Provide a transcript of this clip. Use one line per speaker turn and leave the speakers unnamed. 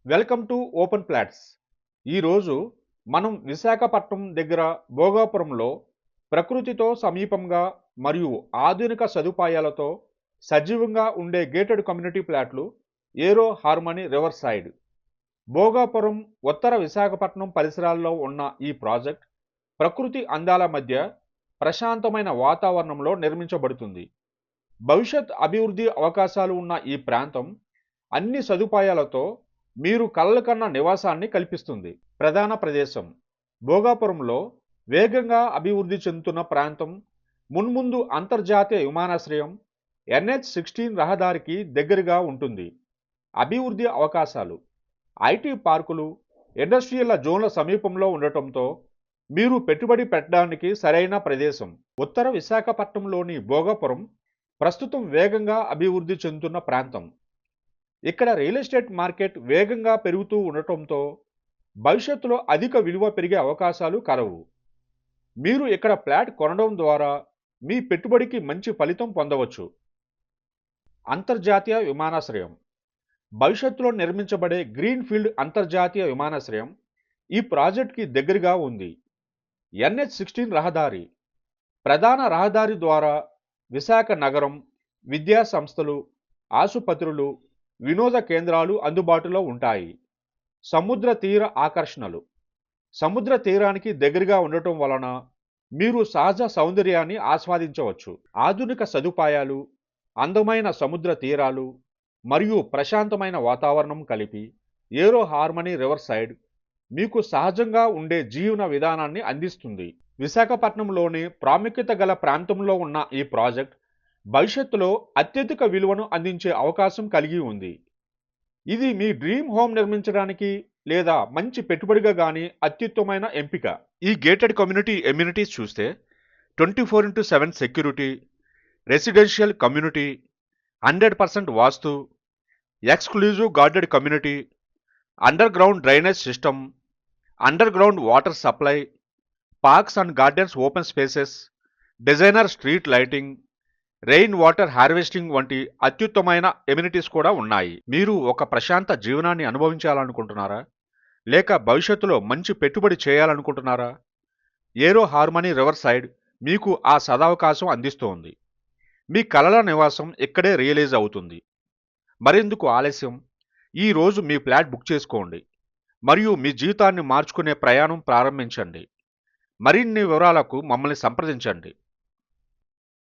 Welcome to open plots. ఈరోజు మనం విశాఖపట్నం దగ్గర భోగాపురంలో ప్రకృతితో సమీపంగా మరియు ఆధునిక సదుపాయాలతో సజీవంగా ఉండే గేటెడ్ కమ్యూనిటీ ప్లాట్లు ఏరో హార్మనీ రివర్ సైడ్ భోగాపురం ఉత్తర విశాఖపట్నం పరిసరాల్లో ఉన్న ఈ ప్రాజెక్ట్ ప్రకృతి అందాల మధ్య ప్రశాంతమైన వాతావరణంలో నిర్మించబడుతుంది. భవిష్యత్ అభివృద్ధి అవకాశాలు ఉన్న ఈ ప్రాంతం అన్ని సదుపాయాలతో మీరు కలలకన్న నివాసాన్ని కల్పిస్తుంది. ప్రధాన ప్రదేశం భోగాపురంలో వేగంగా అభివృద్ధి చెందుతున్న ప్రాంతం, మున్ముందు అంతర్జాతీయ విమానాశ్రయం NH-16 రహదారికి దగ్గరగా ఉంటుంది. అభివృద్ధి అవకాశాలు ఐటీ పార్కులు, ఇండస్ట్రియల్ జోన్ల సమీపంలో ఉండటంతో మీరు పెట్టుబడి పెట్టడానికి సరైన ప్రదేశం. ఉత్తర విశాఖపట్నంలోని భోగాపురం ప్రస్తుతం వేగంగా అభివృద్ధి చెందుతున్న ప్రాంతం. ఇక్కడ రియల్ ఎస్టేట్ మార్కెట్ వేగంగా పెరుగుతూ ఉండటంతో భవిష్యత్తులో అధిక విలువ పెరిగే అవకాశాలు కలవు. మీరు ఇక్కడ ఫ్లాట్ కొనడం ద్వారా మీ పెట్టుబడికి మంచి ఫలితం పొందవచ్చు. అంతర్జాతీయ విమానాశ్రయం భవిష్యత్తులో నిర్మించబడే గ్రీన్ఫీల్డ్ అంతర్జాతీయ విమానాశ్రయం ఈ ప్రాజెక్టుకి దగ్గరగా ఉంది. NH-16 రహదారి ప్రధాన రహదారి ద్వారా విశాఖ నగరం, విద్యా సంస్థలు, ఆసుపత్రులు, వినోద కేంద్రాలు అందుబాటులో ఉంటాయి. సముద్ర తీర ఆకర్షణలు సముద్ర తీరానికి దగ్గరగా ఉండటం వలన మీరు సహజ సౌందర్యాన్ని ఆస్వాదించవచ్చు. ఆధునిక సదుపాయాలు, అందమైన సముద్ర తీరాలు మరియు ప్రశాంతమైన వాతావరణం కలిపి ఏరో హార్మనీ రివర్ సైడ్ మీకు సహజంగా ఉండే జీవన విధానాన్ని అందిస్తుంది. విశాఖపట్నంలోని ప్రాముఖ్యత గల ప్రాంతంలో ఉన్న ఈ ప్రాజెక్ట్ భవిష్యత్తులో అత్యధిక విలువను అందించే అవకాశం కలిగి ఉంది. ఇది మీ డ్రీమ్ హోమ్ నిర్మించడానికి లేదా మంచి పెట్టుబడిగా కానీ అత్యుత్తమైన ఎంపిక. ఈ గేటెడ్ కమ్యూనిటీ ఎమ్యూనిటీస్ చూస్తే 24x7 security, residential community, 100% vastu, exclusive guarded community, under ground drainage system, under ground water supply, parks and gardens open spaces, designer street lighting, rain water harvesting వంటి అత్యుత్తమైన amenities కూడా ఉన్నాయి. మీరు ఒక ప్రశాంత జీవనాన్ని అనుభవించాలనుకుంటున్నారా, లేక భవిష్యత్తులో మంచి పెట్టుబడి చేయాలనుకుంటున్నారా? ఏరో హార్మనీ రివర్ సైడ్ మీకు ఆ సదవకాశం అందిస్తోంది. మీ కలల నివాసం ఇక్కడే రియలైజ్ అవుతుంది. మరెందుకు ఆలస్యం? ఈ రోజు మీ ఫ్లాట్ బుక్ చేసుకోండి మరియు మీ జీవితాన్ని మార్చుకునే ప్రయాణం ప్రారంభించండి. మరిన్ని వివరాలకు మమ్మల్ని సంప్రదించండి.